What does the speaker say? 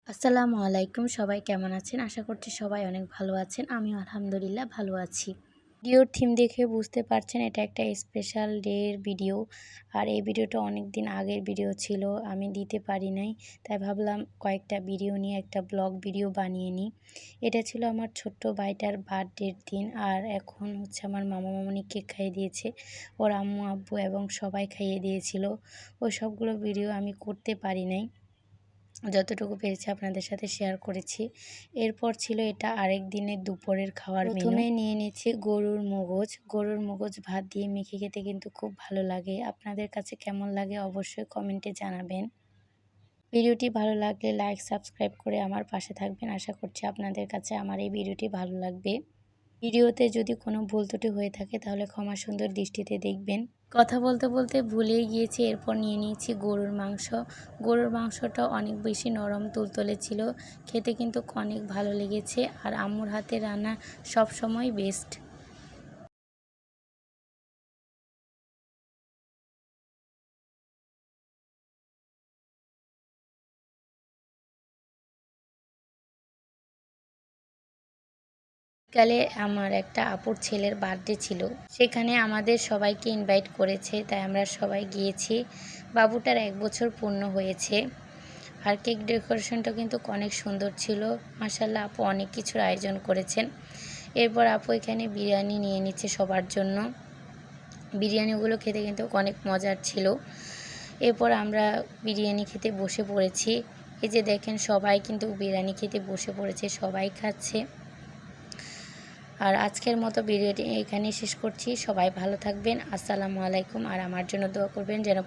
আসসালামু আলাইকুম। সবাই কেমন আছেন? আশা করছি সবাই অনেক ভালো আছেন। আমিও আলহামদুলিল্লাহ ভালো আছি। ভিডিওর থিম দেখে বুঝতে পারছেন এটা একটা স্পেশাল ডের ভিডিও। আর এই ভিডিওটা অনেক দিন আগের ভিডিও ছিল, আমি দিতে পারি নাই। তাই ভাবলাম কয়েকটা ভিডিও নিয়ে একটা ব্লগ ভিডিও বানিয়ে নিই। এটা ছিল আমার ছোট্ট ভাইটার বার্থডের দিন। আর এখন হচ্ছে আমার মামা মামনি কেক খাইয়ে দিয়েছে, ওর আম্মু আব্বু এবং সবাই খাইয়ে দিয়েছিল। ওই সবগুলো ভিডিও আমি করতে পারি নাই, যতটুকু পেরেছি আপনাদের সাথে শেয়ার করেছি। এরপর ছিল এটা আরেক দিনের দুপুরের খাওয়ার মেনু। প্রথমে নিয়ে নিয়েছি গরুর মগজ ভাত দিয়ে মেখে খেতে কিন্তু খুব ভালো লাগে। আপনাদের কাছে কেমন লাগে অবশ্যই কমেন্টে জানাবেন। ভিডিওটি ভালো লাগলে লাইক সাবস্ক্রাইব করে আমার পাশে থাকবেন। আশা করছি আপনাদের কাছে আমার এই ভিডিওটি ভালো লাগবে। ভিডিওতে যদি কোনো ভুল ত্রুটি হয়ে থাকে তাহলে ক্ষমা সুন্দর দৃষ্টিতে দেখবেন। কথা বলতে বলতে ভুলেই গিয়েছি। এরপর নিয়ে নিয়েছি গরুর মাংস। গরুর মাংসটা অনেক বেশি নরম তুলতুলে ছিল, খেতে কিন্তু অনেক ভালো লেগেছে। আর আম্মুর হাতের রান্না সব সময় বেস্ট। বিকালে আমার একটা আপুর ছেলের বার্থডে ছিল, সেখানে আমাদের সবাইকে ইনভাইট করেছে, তাই আমরা সবাই গিয়েছি। বাবুটার 1 বছর পূর্ণ হয়েছে। আর কেক ডেকোরেশনটা কিন্তু অনেক সুন্দর ছিল। মাশাআল্লাহ, আপু অনেক কিছুর আয়োজন করেছেন। এরপর আপু এখানে বিরিয়ানি নিয়ে নিচ্ছে সবার জন্য। বিরিয়ানিগুলো খেতে কিন্তু অনেক মজার ছিল। এরপর আমরা বিরিয়ানি খেতে বসে পড়েছি। এই যে দেখেন, সবাই কিন্তু বিরিয়ানি খেতে বসে পড়েছে, সবাই খাচ্ছে। আর আজকের মতো ভিডিওটি এখানেই শেষ করছি। সবাই ভালো থাকবেন। আসসালামু আলাইকুম। আর আমার জন্য দোয়া করবেন যেন